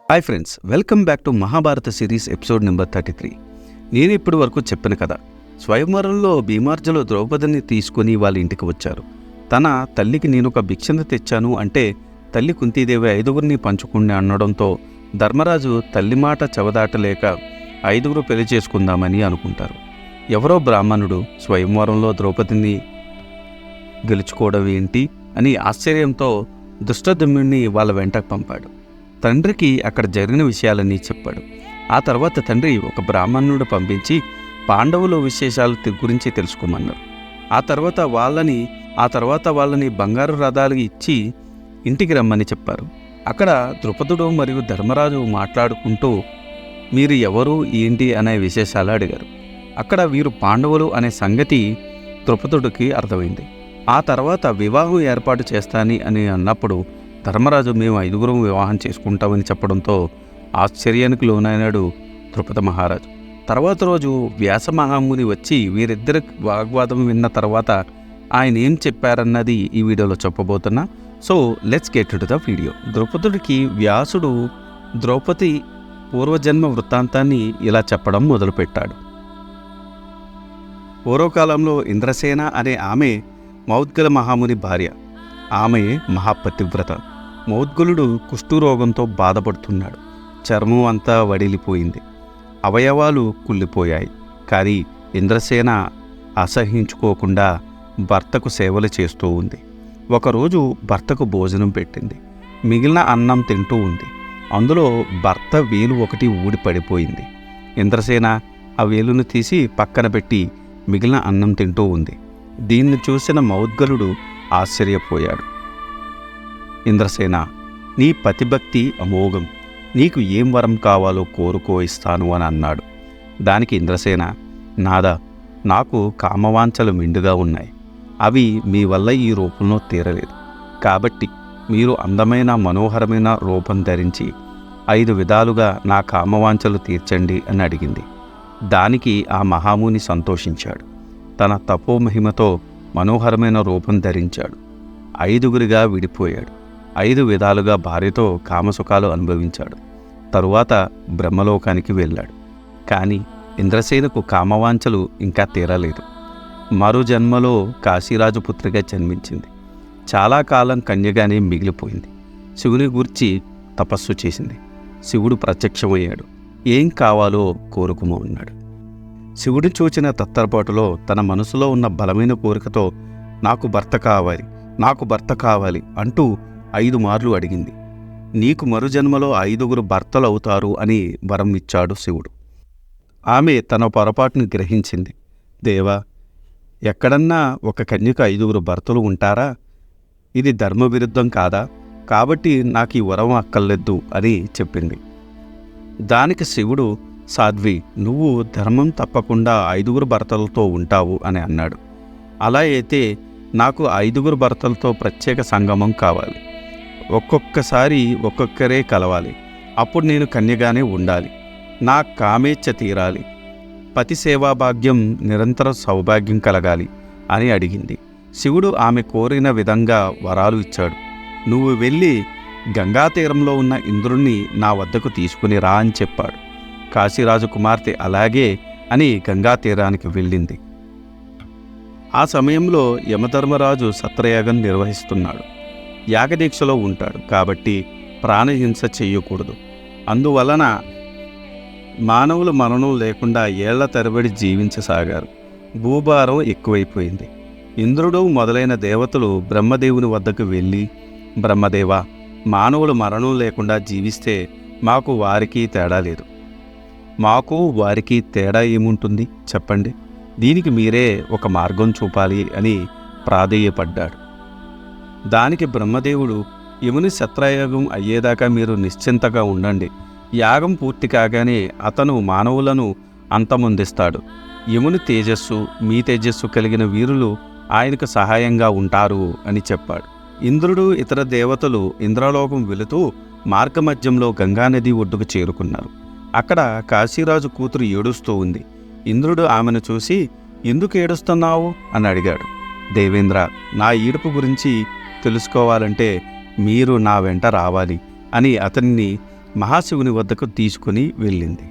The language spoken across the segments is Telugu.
Hi friends, welcome back to Mahabharata series episode number 33. నేను ఇప్పటి వరకు చెప్పిన కథ. స్వయంవరంలో భీమార్జులు ద్రౌపదిని తీసుకుని వాళ్ళ ఇంటికి వచ్చారు. తన తల్లికి నేనొక భిక్షను తెచ్చాను అంటే తల్లి కుంతీదేవి 5గురిని పంచుకుని అనడంతో ధర్మరాజు తల్లి మాట చెవదాటలేక 5గురు పెళ్లి చేసుకుందామని అనుకుంటారు. ఎవరో బ్రాహ్మణుడు స్వయంవరంలో ద్రౌపదిని గెలుచుకోవడం ఏంటి అని ఆశ్చర్యంతో దుష్టదమ్యుణ్ణి వాళ్ళ వెంటకు పంపాడు. తండ్రికి అక్కడ జరిగిన విషయాలన్నీ చెప్పాడు. ఆ తర్వాత తండ్రి ఒక బ్రాహ్మణుడు పంపించి పాండవుల విశేషాలు గురించి తెలుసుకోమన్నారు. ఆ తర్వాత వాళ్ళని బంగారు రథాలు ఇచ్చి ఇంటికి రమ్మని చెప్పారు. అక్కడ ద్రుపదుడు మరియు ధర్మరాజు మాట్లాడుకుంటూ మీరు ఎవరు ఏంటి అనే విశేషాలు అడిగారు. అక్కడ వీరు పాండవులు అనే సంగతి ద్రుపదుడికి అర్థమైంది. ఆ తర్వాత వివాహం ఏర్పాటు చేస్తాని అని అన్నప్పుడు ధర్మరాజు మేము 5గురం వివాహం చేసుకుంటామని చెప్పడంతో ఆశ్చర్యానికి లోనైనాడు ద్రుపద మహారాజు. తర్వాత రోజు వ్యాస మహాముని వచ్చి వీరిద్దరి వాగ్వాదం విన్న తర్వాత ఆయన ఏం చెప్పారన్నది ఈ వీడియోలో చెప్పబోతున్నా. So let's get to the video. ద్రౌపదుడికి వ్యాసుడు ద్రౌపది పూర్వజన్మ వృత్తాంతాన్ని ఇలా చెప్పడం మొదలుపెట్టాడు. పూర్వకాలంలో ఇంద్రసేన అనే ఆమె మౌద్గల మహాముని భార్య. ఆమె మహాపతివ్రత. మౌద్గలుడు కుష్ఠురోగంతో బాధపడుతున్నాడు. చర్మం అంతా వడిలిపోయింది, అవయవాలు కుళ్ళిపోయాయి. కానీ ఇంద్రసేన అసహించుకోకుండా భర్తకు సేవలు చేస్తూ ఉంది. ఒకరోజు భర్తకు భోజనం పెట్టింది. మిగిలిన అన్నం తింటూ ఉంది. అందులో భర్త వేలు ఒకటి ఊడి పడిపోయింది. ఇంద్రసేన ఆ వేలును తీసి పక్కన పెట్టి మిగిలిన అన్నం తింటూ ఉంది. దీన్ని చూసిన మౌద్గలుడు ఆశ్చర్యపోయాడు. ఇంద్రసేన, నీ పతిభక్తి అమోఘం. నీకు ఏం వరం కావాలో కోరుకో, ఇస్తాను అని అన్నాడు. దానికి ఇంద్రసేన, నాదా, నాకు కామవాంఛలు మెండుగా ఉన్నాయి. అవి మీ వల్ల ఈ రూపంలో తీరలేదు. కాబట్టి మీరు అందమైన మనోహరమైన రూపం ధరించి 5 విధాలుగా నా కామవాంఛలు తీర్చండి అని అడిగింది. దానికి ఆ మహాముని సంతోషించాడు. తన తపోమహిమతో మనోహరమైన రూపం ధరించాడు. 5గురిగా విడిపోయాడు. 5 విధాలుగా భార్యతో కామసుఖాలు అనుభవించాడు. తరువాత బ్రహ్మలోకానికి వెళ్ళాడు. కానీ ఇంద్రసేనకు కామవాంఛలు ఇంకా తీరలేదు. మరో జన్మలో కాశీరాజు పుత్రిగా జన్మించింది. చాలా కాలం కన్యగానే మిగిలిపోయింది. శివుని గూర్చి తపస్సు చేసింది. శివుడు ప్రత్యక్షమయ్యాడు. ఏం కావాలో కోరుకోమన్నాడు. శివుడు చూచిన తత్తరపాటులో తన మనసులో ఉన్న బలమైన కోరికతో నాకు భర్త కావాలి అంటూ 5 మార్లు అడిగింది. నీకు మరుజన్మలో 5గురు భర్తలు అవుతారు అని వరం ఇచ్చాడు శివుడు. ఆమె తన పొరపాటును గ్రహించింది. దేవా, ఎక్కడన్నా ఒక కన్యకు 5గురు భర్తలు ఉంటారా? ఇది ధర్మవిరుద్ధం కాదా? కాబట్టి నాకు ఈ వరం అక్కర్లేదు అని చెప్పింది. దానికి శివుడు, సాధ్వి, నువ్వు ధర్మం తప్పకుండా 5గురు భర్తలతో ఉంటావు అని అన్నాడు. అలా అయితే నాకు 5గురు భర్తలతో ప్రత్యేక సంగమం కావాలి. ఒక్కొక్కసారి ఒక్కొక్కరే కలవాలి. అప్పుడు నేను కన్యగానే ఉండాలి. నా కామేచ్ఛ తీరాలి. పతి సేవాభాగ్యం, నిరంతర సౌభాగ్యం కలగాలి అని అడిగింది. శివుడు ఆమె కోరిన విధంగా వరాలు ఇచ్చాడు. నువ్వు వెళ్ళి గంగాతీరంలో ఉన్న ఇంద్రుణ్ణి నా వద్దకు తీసుకుని రా అని చెప్పాడు. కాశీరాజు కుమార్తె అలాగే అని గంగాతీరానికి వెళ్ళింది. ఆ సమయంలో యమధర్మరాజు సత్రయాగం నిర్వహిస్తున్నాడు. యాగదీక్షలో ఉంటాడు. కాబట్టి ప్రాణహింస చెయ్యకూడదు. అందువలన మానవులు మరణం లేకుండా ఏళ్ల తరబడి జీవించసాగారు. భూభారం ఎక్కువైపోయింది. ఇంద్రుడు మొదలైన దేవతలు బ్రహ్మదేవుని వద్దకు వెళ్ళి, బ్రహ్మదేవా, మానవులు మరణం లేకుండా జీవిస్తే మాకు వారికి తేడా ఏముంటుంది చెప్పండి. దీనికి మీరే ఒక మార్గం చూపాలి అని ప్రాధేయపడ్డాడు. దానికి బ్రహ్మదేవుడు, యముని సత్రయాగం అయ్యేదాకా మీరు నిశ్చింతగా ఉండండి. యాగం పూర్తి కాగానే అతను మానవులను అంతమొందిస్తాడు. యముని తేజస్సు, మీ తేజస్సు కలిగిన వీరులు ఆయనకు సహాయంగా ఉంటారు అని చెప్పాడు. ఇంద్రుడు ఇతర దేవతలు ఇంద్రలోకం వెళుతూ మార్గమధ్యంలో గంగానది ఒడ్డుకు చేరుకున్నారు. అక్కడ కాశీరాజు కూతురు ఏడుస్తూ ఉంది. ఇంద్రుడు ఆమెను చూసి, ఎందుకు ఏడుస్తున్నావు అని అడిగాడు. దేవేంద్ర, నా ఈడుపు గురించి తెలుసుకోవాలంటే మీరు నా వెంట రావాలి అని అతన్ని మహాశివుని వద్దకు తీసుకుని వెళ్ళింది.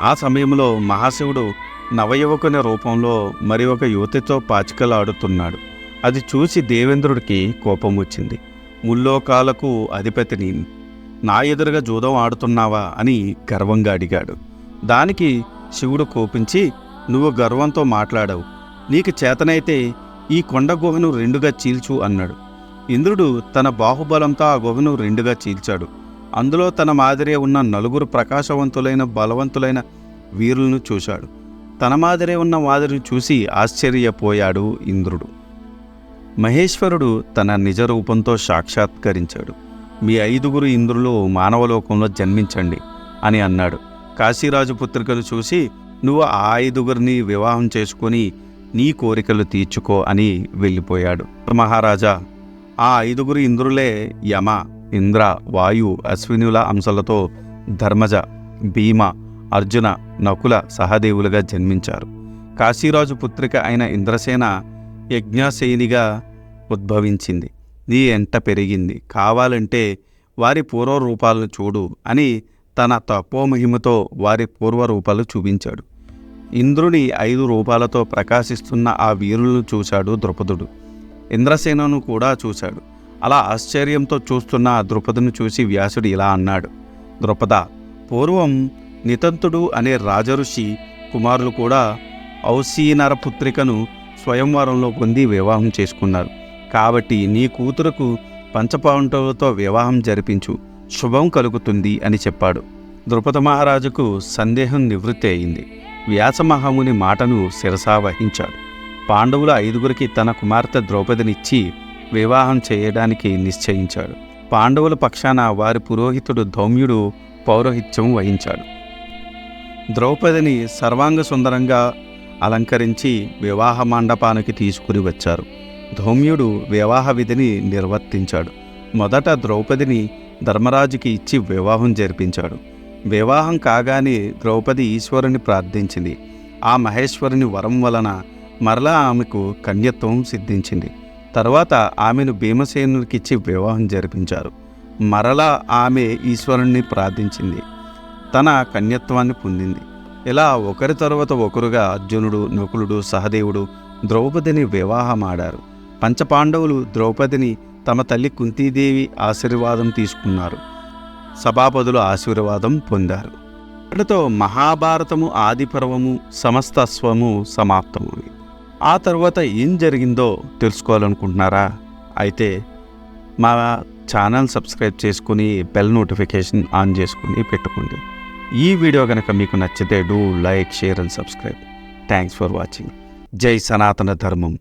ఆ సమయంలో మహాశివుడు నవయువకుని రూపంలో మరి ఒక యువతితో పాచికలాడుతున్నాడు. అది చూసి దేవేంద్రుడికి కోపం వచ్చింది. ముల్లోకాలకు అధిపతిని నా ఎదురుగా జూదం ఆడుతున్నావా అని గర్వంగా అడిగాడు. దానికి శివుడు కోపించి, నువ్వు గర్వంతో మాట్లాడావు, నీకు చేతనైతే ఈ కొండ గుహను రెండుగా చీల్చు అన్నాడు. ఇంద్రుడు తన బాహుబలంతో ఆ గుహను రెండుగా చీల్చాడు. అందులో తన మాదిరే ఉన్న 4 ప్రకాశవంతులైన బలవంతులైన వీరులను చూశాడు. తన మాదిరే ఉన్న వారిని చూసి ఆశ్చర్యపోయాడు ఇంద్రుడు. మహేశ్వరుడు తన నిజ రూపంతో సాక్షాత్కరించాడు. మీ 5 ఇంద్రులు మానవలోకంలో జన్మించండి అని అన్నాడు. కాశీరాజు పుత్రికలు చూసి, నువ్వు ఆ 5 వివాహం చేసుకొని నీ కోరికలు తీర్చుకో అని వెళ్ళిపోయాడు. మహారాజా, ఆ 5 ఇంద్రులే యమ, ఇంద్ర, వాయు, అశ్వినుల అంశాలతో ధర్మజ, భీమ, అర్జున, నకుల సహదేవులుగా జన్మించారు. కాశీరాజు పుత్రిక అయిన ఇంద్రసేన యజ్ఞాసేనిగా ఉద్భవించింది. నీ ఎంట పెరిగింది. కావాలంటే వారి పూర్వరూపాలను చూడు అని తన తపోమహిమతో వారి పూర్వరూపాలు చూపించాడు. ఇంద్రుని 5 రూపాలతో ప్రకాశిస్తున్న ఆ వీరులను చూశాడు ద్రుపదుడు. ఇంద్రసేనను కూడా చూశాడు. అలా ఆశ్చర్యంతో చూస్తున్న ఆ ద్రుపదును చూసి వ్యాసుడు ఇలా అన్నాడు. ద్రుపద, పూర్వం నితంతుడు అనే రాజఋషి కుమారులు కూడా ఔసీనర పుత్రికను స్వయంవరంలో పొంది వివాహం చేసుకున్నారు. కాబట్టి నీ కూతురుకు పంచపాండవులతో వివాహం జరిపించు, శుభం కలుగుతుంది అని చెప్పాడు. ద్రుపద మహారాజుకు సందేహం నివృత్తి అయింది. వ్యాసమహాముని మాటను శిరసా వహించాడు. పాండవుల 5 తన కుమార్తె ద్రౌపదినిచ్చి వివాహం చేయడానికి నిశ్చయించాడు. పాండవుల పక్షాన వారి పురోహితుడు ధౌమ్యుడు పౌరోహిత్యం వహించాడు. ద్రౌపదిని సర్వాంగ సుందరంగా అలంకరించి వివాహ మండపానికి తీసుకుని వచ్చారు. ధౌమ్యుడు వివాహ విధిని నిర్వర్తించాడు. మొదట ద్రౌపదిని ధర్మరాజుకి ఇచ్చి వివాహం జరిపించాడు. వివాహం కాగానే ద్రౌపది ఈశ్వరుని ప్రార్థించింది. ఆ మహేశ్వరుని వరం వలన మరలా ఆమెకు కన్యత్వం సిద్ధించింది. తర్వాత ఆమెను భీమసేనుడికిచ్చి వివాహం జరిపించారు. మరలా ఆమె ఈశ్వరుణ్ణి ప్రార్థించింది. తన కన్యత్వాన్ని పొందింది. ఇలా ఒకరి తరువాత ఒకరుగా అర్జునుడు, నకులుడు, సహదేవుడు ద్రౌపదిని వివాహమాడారు. పంచపాండవులు ద్రౌపదిని తమ తల్లి కుంతీదేవి ఆశీర్వాదం తీసుకున్నారు. సభాపతులు ఆశీర్వాదం పొందారు. అక్కడితో మహాభారతము ఆదిపర్వము సమస్తస్వము సమాప్తము. ఆ తర్వాత ఏం జరిగిందో తెలుసుకోవాలనుకుంటున్నారా? అయితే మా ఛానల్ సబ్స్క్రైబ్ చేసుకుని బెల్ నోటిఫికేషన్ ఆన్ చేసుకుని పెట్టుకోండి. ఈ వీడియో కనుక మీకు నచ్చితే do like, share and subscribe. Thanks for watching. జై సనాతన ధర్మం.